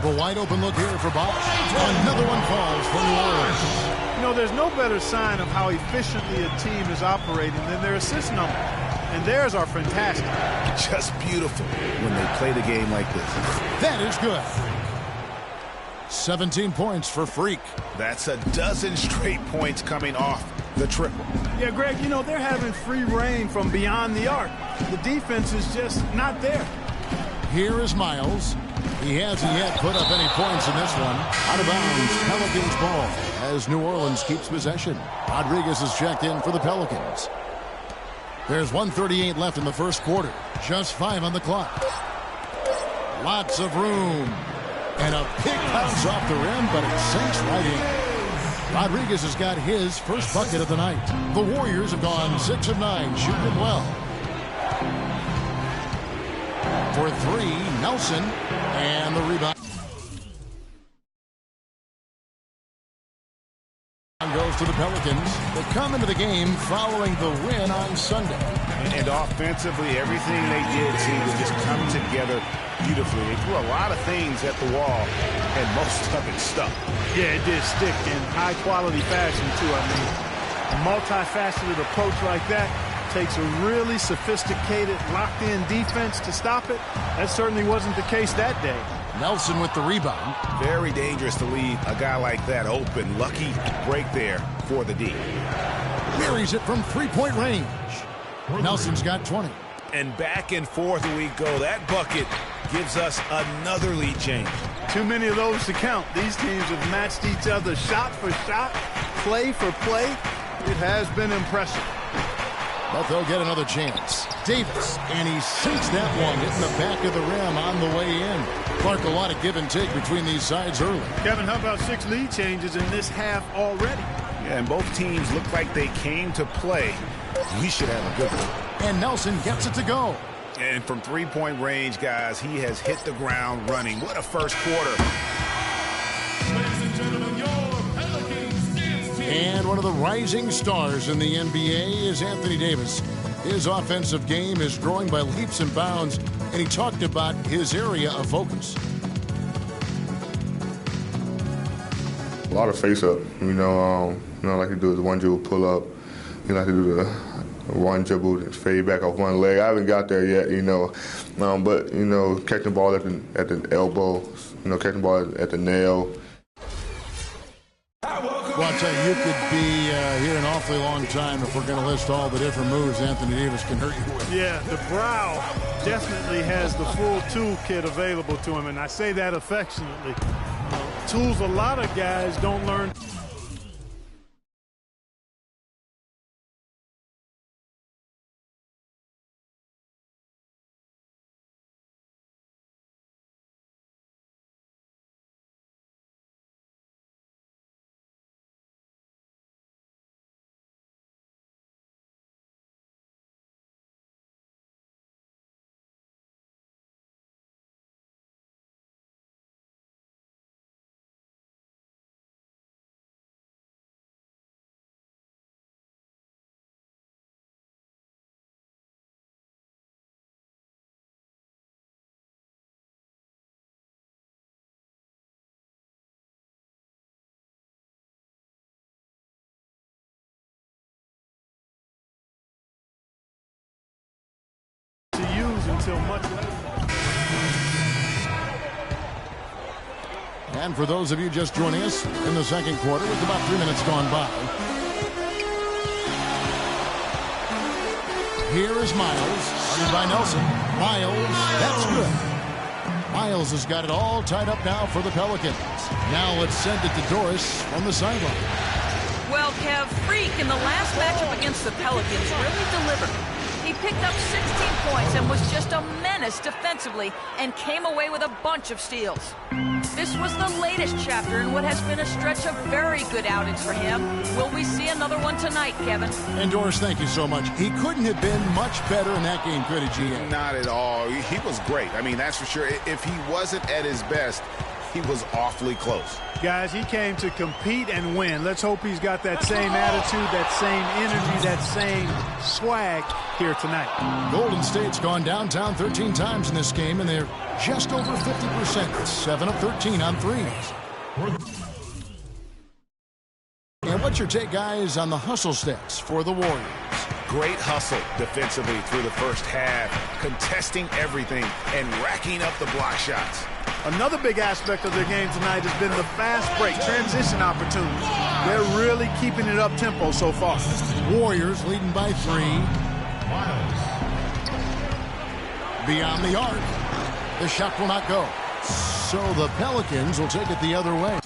A wide open look here for Bosch. Another one falls for New Orleans. You know, there's no better sign of how efficiently a team is operating than their assist numbers. And theirs are fantastic. Just beautiful when they play the game like this. That is good. 17 points for Freak. That's a dozen straight points coming off the triple. Yeah, Greg, you know, they're having free reign from beyond the arc. The defense is just not there. Here is Miles. He hasn't yet put up any points in this one. Out of bounds, Pelicans ball as New Orleans keeps possession. Rodriguez is checked in for the Pelicans. There's 1:38 left in the first quarter. Just 5 on the clock. Lots of room. And a big bounce off the rim, but it sinks right in. Rodriguez has got his first bucket of the night. The Warriors have gone 6 of 9, shooting it well. For 3, Nelson, and the rebound goes to the Pelicans. They come into the game following the win on Sunday. And offensively, everything they did seemed to just come together beautifully. They threw a lot of things at the wall, and most of it stuck. Yeah, it did stick in high-quality fashion, too. I mean, a multifaceted approach like that takes a really sophisticated, locked-in defense to stop it. That certainly wasn't the case that day. Nelson with the rebound. Very dangerous to leave a guy like that open. Lucky break there for the D. Buries it from three-point range. Nelson's got 20. And back and forth we go. That bucket gives us another lead change. Too many of those to count. These teams have matched each other shot for shot, play for play. It has been impressive. But they'll get another chance. Davis, and he sinks that one, hitting the back of the rim on the way in. Clark, a lot of give and take between these sides early. Kevin, how about 6 lead changes in this half already? Yeah, and both teams look like they came to play. We should have a good one. And Nelson gets it to go. And from three-point range, guys, he has hit the ground running. What a first quarter. Ladies and gentlemen, your Pelicans dance team. And one of the rising stars in the NBA is Anthony Davis. His offensive game is growing by leaps and bounds, and he talked about his area of focus. A lot of face-up, like he do the one dribble pull-up. He like to do the one dribble, fade back off one leg. I haven't got there yet, but catching the ball at the elbow, catching the ball at the nail. Well, I'll tell you, you could be here an awfully long time if we're going to list all the different moves Anthony Davis can hurt you with. Yeah, the brow definitely has the full toolkit available to him, and I say that affectionately. Tools a lot of guys don't learn. To use until much later. And for those of you just joining us in the second quarter, with about 3 minutes gone by. Here is Miles, guarded by Nelson. Miles, that's good. Miles has got it all tied up now for the Pelicans. Now let's send it to Doris from the sideline. Well, Kev, Freak in the last matchup against the Pelicans really delivered. He picked up 16 points and was just a menace defensively and came away with a bunch of steals. This was the latest chapter in what has been a stretch of very good outings for him. Will we see another one tonight, Kevin? And Doris, thank you so much. He couldn't have been much better in that game, could he, GA? Not at all. He was great. I mean, that's for sure. If he wasn't at his best, he was awfully close. Guys, he came to compete and win. Let's hope he's got that same attitude, that same energy, that same swag here tonight. Golden State's gone downtown 13 times in this game, and they're just over 50%. 7 of 13 on threes. And what's your take, guys, on the hustle stats for the Warriors? Great hustle defensively through the first half, contesting everything and racking up the block shots. Another big aspect of their game tonight has been the fast break, transition opportunities. They're really keeping it up tempo so far. Warriors leading by 3. Beyond the arc. The shot will not go. So the Pelicans will take it the other way.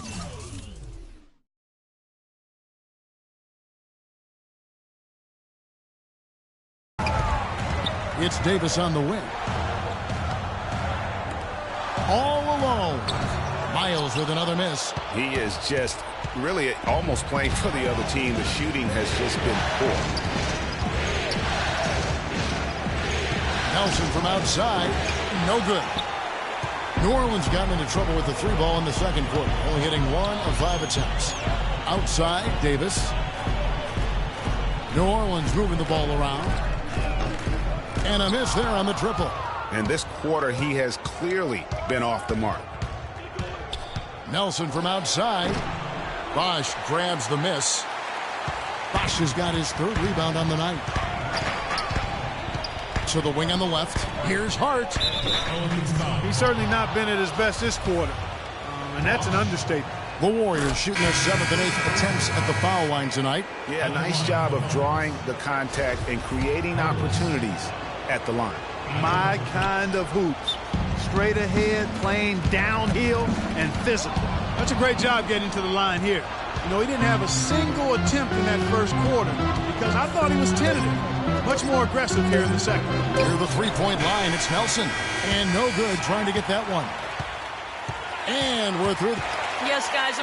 It's Davis on the wing. All alone. Miles with another miss. He is just really almost playing for the other team. The shooting has just been poor. Nelson from outside. No good. New Orleans got into trouble with the 3 ball in the second quarter, only hitting 1 of 5 attempts. Outside, Davis. New Orleans moving the ball around. And a miss there on the triple. And this quarter, he has clearly been off the mark. Nelson from outside. Bosch grabs the miss. Bosch has got his 3rd rebound on the night. To the wing on the left. Here's Hart. He's certainly not been at his best this quarter. And that's an understatement. The Warriors shooting their 7th and 8th attempts at the foul line tonight. Yeah, nice job of drawing the contact and creating opportunities at the line. My kind of hoops. Straight ahead, playing downhill, and physical. That's a great job getting to the line here. You know, he didn't have a single attempt in that first quarter because I thought he was tentative. Much more aggressive here in the second. Near the 3-point line, it's Nelson. And no good trying to get that one. And we're through. Yes, guys.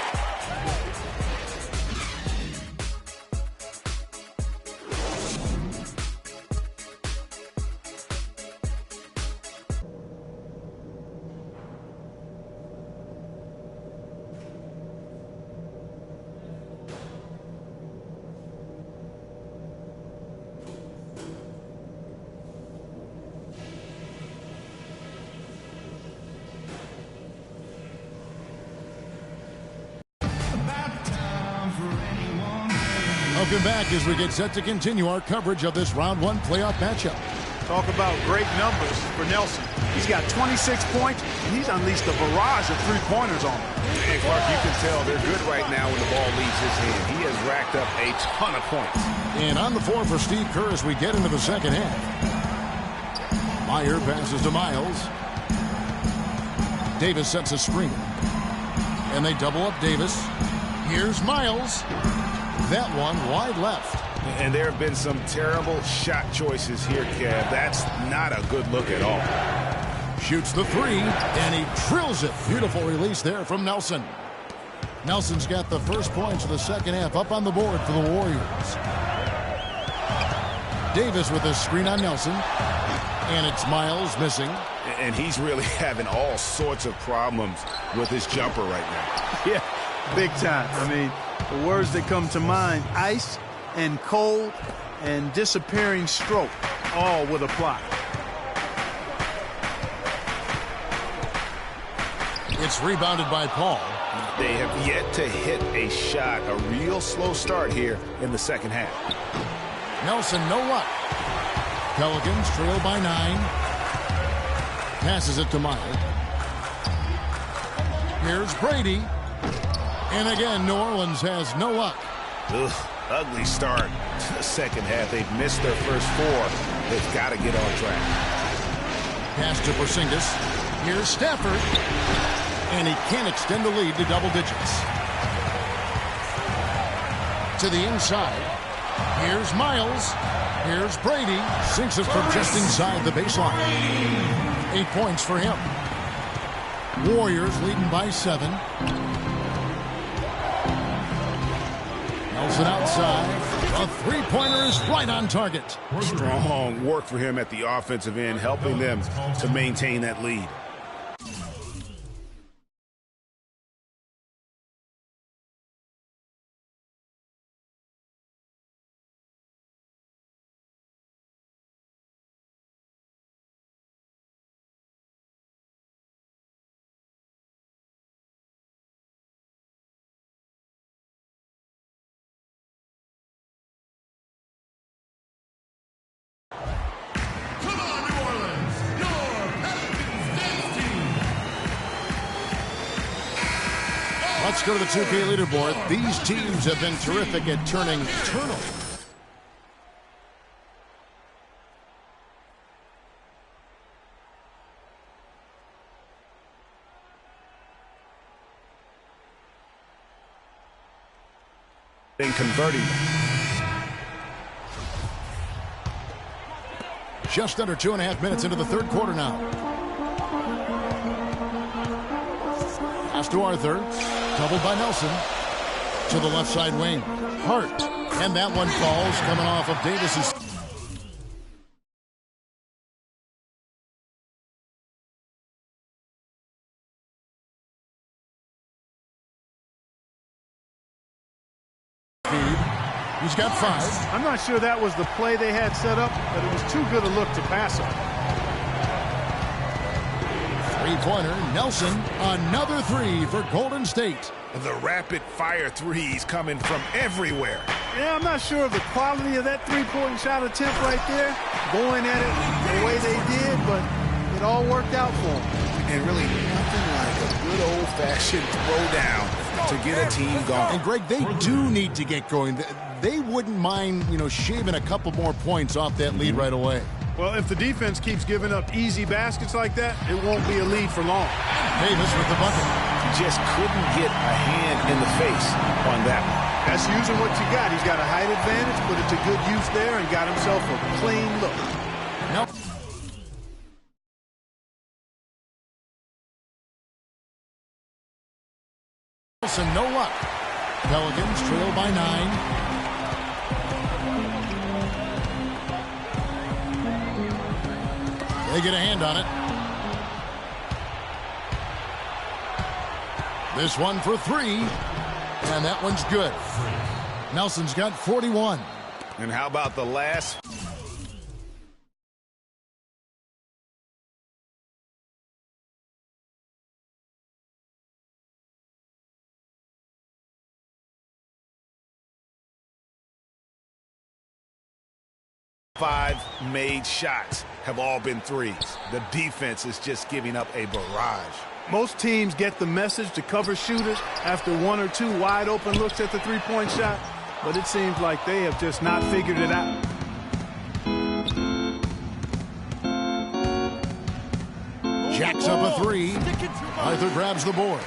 Welcome back as we get set to continue our coverage of this round 1 playoff matchup. Talk about great numbers for Nelson. He's got 26 points, and he's unleashed a barrage of 3-pointers on him. And Clark, you can tell they're good right now when the ball leaves his hand. He has racked up a ton of points. And on the floor for Steve Kerr as we get into the second half. Meyer passes to Miles. Davis sets a screen. And they double up Davis. Here's Miles. That one wide left. And there have been some terrible shot choices here, Kev. That's not a good look at all. Shoots the 3, and he drills it. Beautiful release there from Nelson. Nelson's got the first points of the second half up on the board for the Warriors. Davis with a screen on Nelson. And it's Miles missing. And he's really having all sorts of problems with his jumper right now. Yeah, big time. I mean, the words that come to mind, ice and cold and disappearing stroke, all with a plot. It's rebounded by Paul. They have yet to hit a shot, a real slow start here in the second half. Nelson, no luck. Pelicans trail by 9. Passes it to Meyer. Here's Brady. And again, New Orleans has no luck. Ugh, ugly start to the second half. They've missed their first 4. They've got to get on track. Pass to Porzingis. Here's Stafford. And he can't extend the lead to double digits. To the inside. Here's Miles. Here's Brady. Sinks it from just inside the baseline. 8 points for him. Warriors leading by 7. Nelson outside. A 3-pointer is right on target. Strong work for him at the offensive end, helping them to maintain that lead. Let's go to the 2K leaderboard. These teams have been terrific at turning turnovers. In converting. Just under 2.5 minutes into the third quarter now. Pass to Arthur. Doubled by Nelson. To the left side wing. Hart. And that one falls coming off of Davis's. He's got 5. I'm not sure that was the play they had set up, but it was too good a look to pass him. Three-pointer, Nelson, another 3 for Golden State. The rapid-fire threes coming from everywhere. Yeah, I'm not sure of the quality of that three-point shot attempt right there, going at it the way they did, but it all worked out for them. And really nothing like a good old-fashioned throwdown to get a team going. And, Greg, they do need to get going. They wouldn't mind, shaving a couple more points off that lead right away. Well, if the defense keeps giving up easy baskets like that, it won't be a lead for long. Davis with the bucket. Just couldn't get a hand in the face on that one. That's using what you got. He's got a height advantage, put it to good use there, and got himself a clean look. Nope. No luck. Pelicans trail by 9. They get a hand on it. This one for 3. And that one's good. Nelson's got 41. And how about the last? Five made shots have all been threes. The defense is just giving up a barrage. Most teams get the message to cover shooters after 1 or 2 wide open looks at the three-point shot, but it seems like they have just not figured it out. Jacks up a 3. Arthur grabs the board.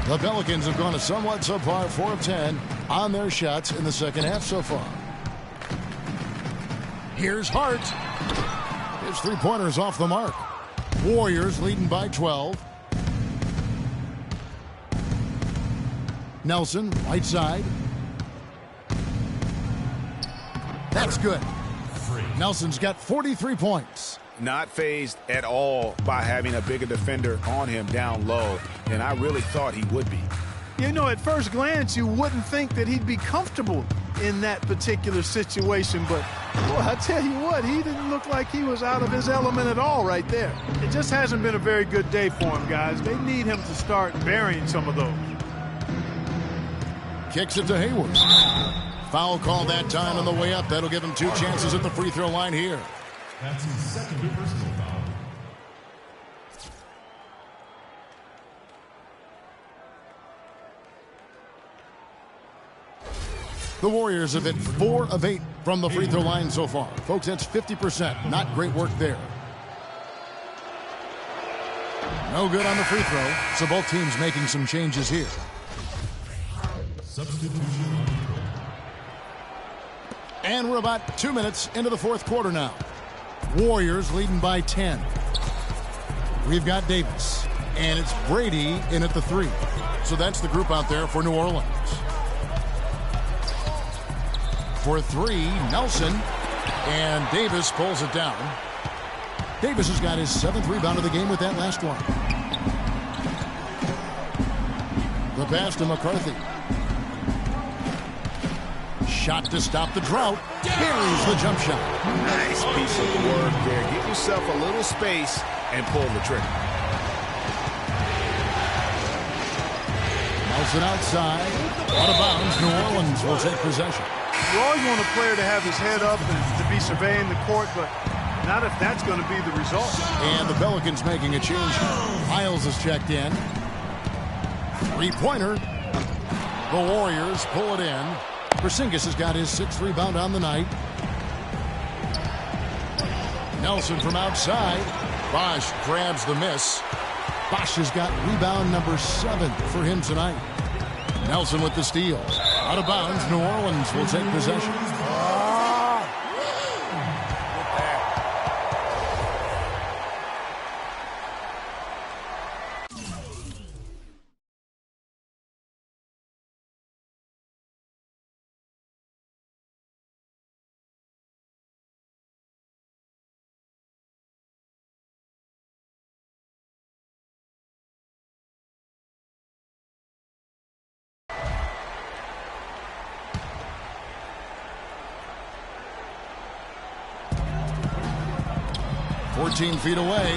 The Pelicans have gone a somewhat subpar 4 of 10 on their shots in the second half so far. Here's Hart. His three-pointer's off the mark. Warriors leading by 12. Nelson, right side. That's good. Nelson's got 43 points. Not fazed at all by having a bigger defender on him down low, and I really thought he would be. At first glance, you wouldn't think that he'd be comfortable in that particular situation, but boy, I tell you what, he didn't look like he was out of his element at all right there. It just hasn't been a very good day for him, guys. They need him to start burying some of those. Kicks it to Hayward. Foul call that time on the way up. That'll give him 2 chances at the free throw line here. That's his second personal foul. The Warriors have hit 4 of 8 from the free throw line so far. Folks, that's 50%. Not great work there. No good on the free throw, so both teams making some changes here. Substitution. And we're about 2 minutes into the fourth quarter now. Warriors leading by 10. We've got Davis, and it's Brady in at the 3. So that's the group out there for New Orleans. For 3, Nelson, and Davis pulls it down. Davis has got his 7th rebound of the game with that last one. The pass to McCarthy. Shot to stop the drought. Carries the jump shot. Nice piece of work there. Get yourself a little space and pull the trigger. Nelson outside. Out of bounds. New Orleans will take possession. You always want a player to have his head up and to be surveying the court, but not if that's going to be the result. And the Pelicans making a change. Miles is checked in. Three-pointer. The Warriors pull it in. Porzingis has got his 6th rebound on the night. Nelson from outside. Bosch grabs the miss. Bosch has got rebound number 7 for him tonight. Nelson with the steal. Out of bounds, New Orleans will take possession. 14 feet away,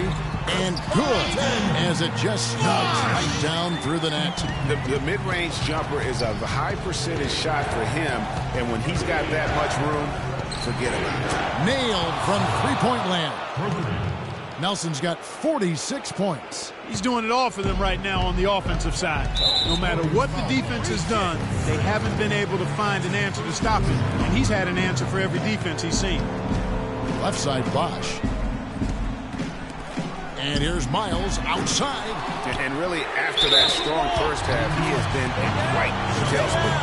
and good, as it just snugs right down through the net. The mid-range jumper is a high percentage shot for him, and when he's got that much room, forget about it. Nailed from three-point land. Nelson's got 46 points. He's doing it all for them right now on the offensive side. No matter what the defense has done, they haven't been able to find an answer to stop him, and he's had an answer for every defense he's seen. Left side, Bosch. And here's Miles outside. And really, after that strong first half, he has been in quite tailspin.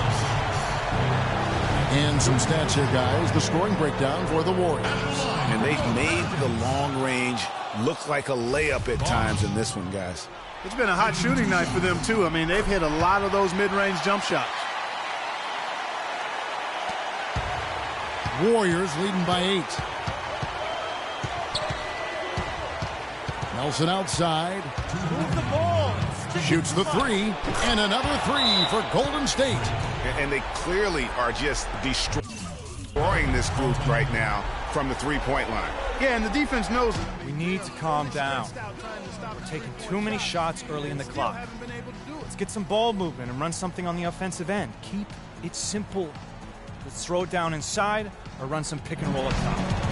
And some stats here, guys. The scoring breakdown for the Warriors. And they've made the long range look like a layup at times in this one, guys. It's been a hot shooting night for them, too. I mean, they've hit a lot of those mid-range jump shots. Warriors leading by 8. Nelson outside. Shoots the three, and another three for Golden State. And they clearly are just destroying this group right now from the three-point line. Yeah, and the defense knows it. We need to calm down. We're taking too many shots early in the clock. Let's get some ball movement and run something on the offensive end. Keep it simple. Let's throw it down inside or run some pick and roll up top.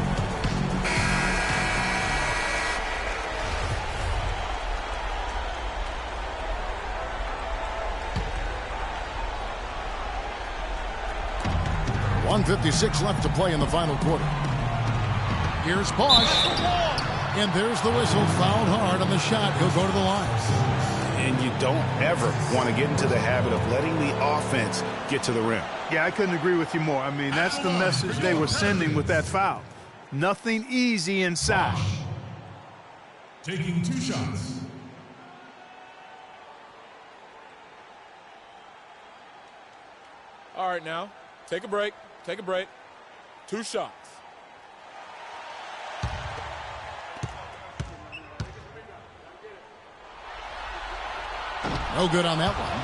.156 left to play in the final quarter. Here's Bosch. And there's the whistle. Fouled hard on the shot. He'll go to the line. And you don't ever want to get into the habit of letting the offense get to the rim. Yeah, I couldn't agree with you more. I mean, that's the message they were sending with that foul. Nothing easy inside. Taking 2 shots. All right, now, take a break. Take a break. 2 shots. No good on that one.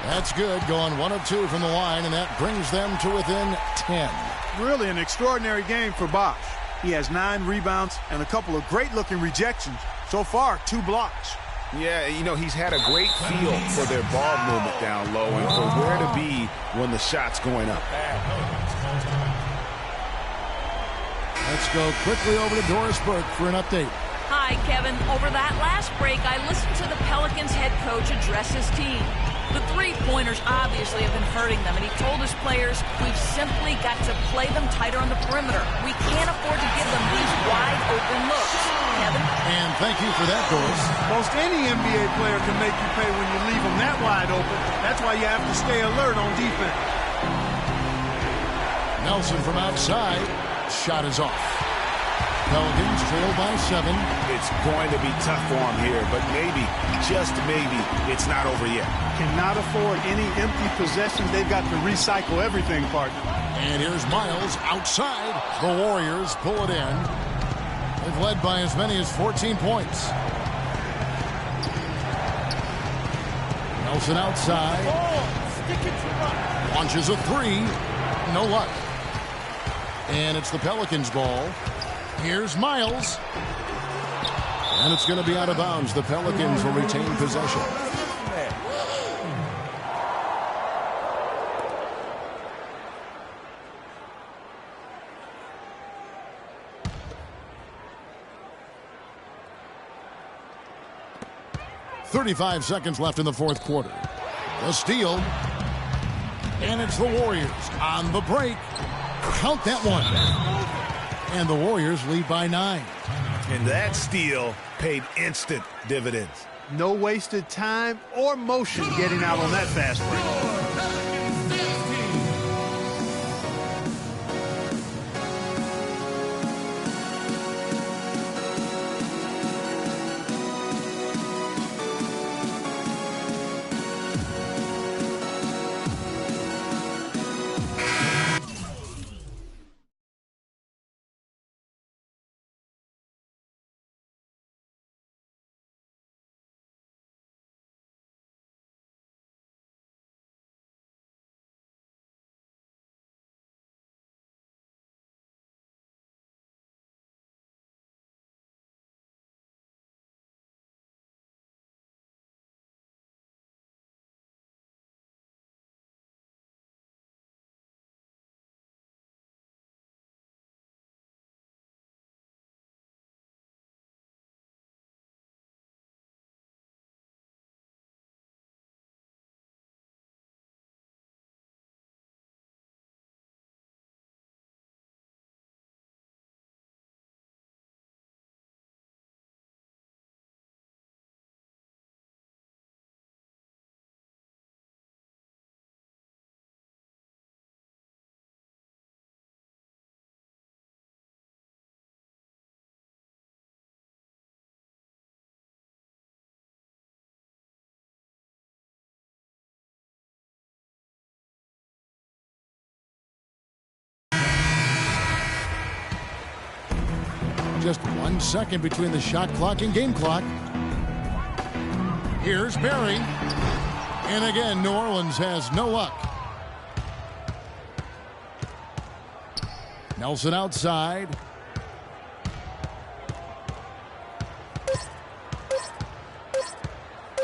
That's good, going 1 of 2 from the line, and that brings them to within 10. Really an extraordinary game for Bosch. He has 9 rebounds and a couple of great-looking rejections. So far, 2 blocks. Yeah, you know, he's had a great feel for their ball movement down low and for where to be when the shot's going up. Let's go quickly over to Doris Burke for an update. Hi, Kevin. Over that last break, I listened to the Pelicans head coach address his team. The three-pointers obviously have been hurting them, and he told his players, we've simply got to play them tighter on the perimeter. We can't afford to give them these wide-open looks. Kevin? And thank you for that, Doris. Most any NBA player can make you pay when you leave them that wide open. That's why you have to stay alert on defense. Nelson from outside. Shot is off. Pelicans trail by 7. It's going to be tough for him here, but maybe, just maybe, it's not over yet. Cannot afford any empty possessions. They've got to recycle everything, partner. And here's Miles outside. The Warriors pull it in. They've led by as many as 14 points. Nelson outside. Launches a 3. No luck. And it's the Pelicans' ball. Here's Miles. And it's going to be out of bounds. The Pelicans will retain possession. 35 seconds left in the fourth quarter. The steal. And it's the Warriors on the break. Count that one. And the Warriors lead by 9. And that steal paid instant dividends. No wasted time or motion getting out on that fast break. Just 1 second between the shot clock and game clock. Here's Barry. And again, New Orleans has no luck. Nelson outside.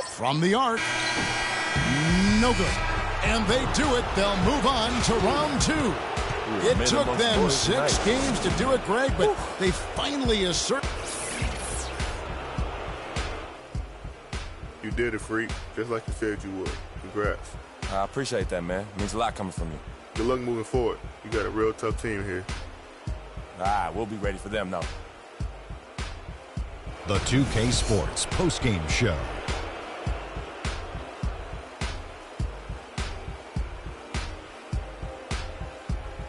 From the arc. No good. And they do it. They'll move on to round 2. It took them 6 games to do it, Greg, but they finally assert. You did it, Freak, just like you said you would. Congrats. I appreciate that, man. It means a lot coming from you. Good luck moving forward. You got a real tough team here. We'll be ready for them, though. The 2K Sports postgame show.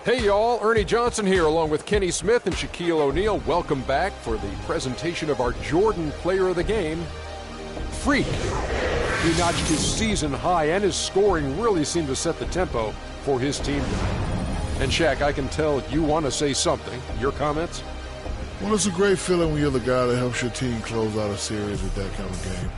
Hey y'all, Ernie Johnson here along with Kenny Smith and Shaquille O'Neal. Welcome back for the presentation of our Jordan Player of the Game, Freak. He notched his season high and his scoring really seemed to set the tempo for his team tonight. And Shaq, I can tell you want to say something. Your comments? Well, it's a great feeling when you're the guy that helps your team close out a series with that kind of game.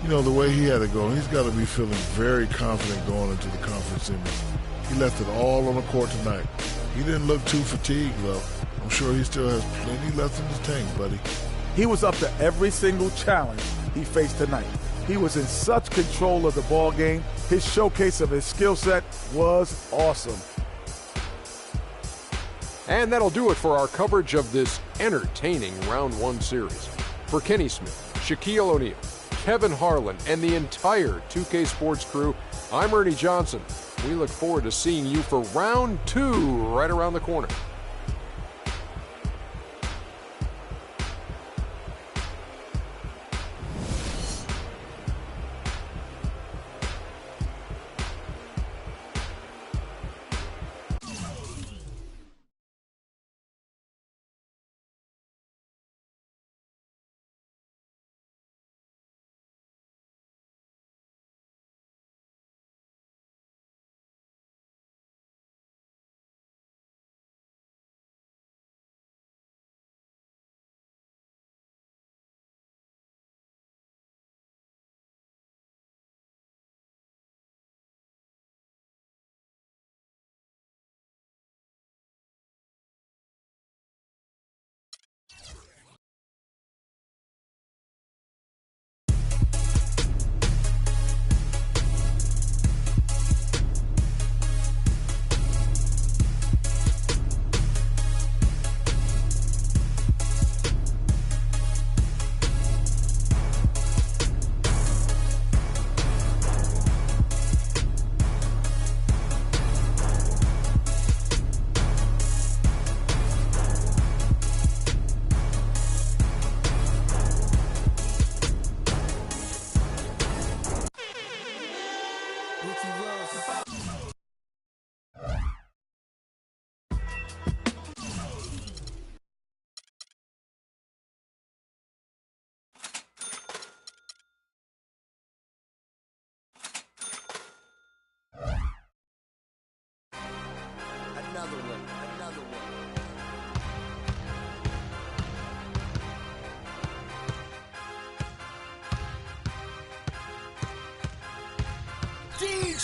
You know, the way he had it going, he's got to be feeling very confident going into the conference semis. He left it all on the court tonight. He didn't look too fatigued, though. I'm sure he still has plenty left in his tank, buddy. He was up to every single challenge he faced tonight. He was in such control of the ball game. His showcase of his skill set was awesome. And that'll do it for our coverage of this entertaining Round 1 series. For Kenny Smith, Shaquille O'Neal, Kevin Harlan, and the entire 2K Sports crew, I'm Ernie Johnson. We look forward to seeing you for Round 2 right around the corner.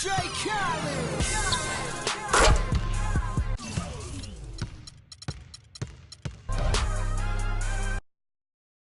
straight cut.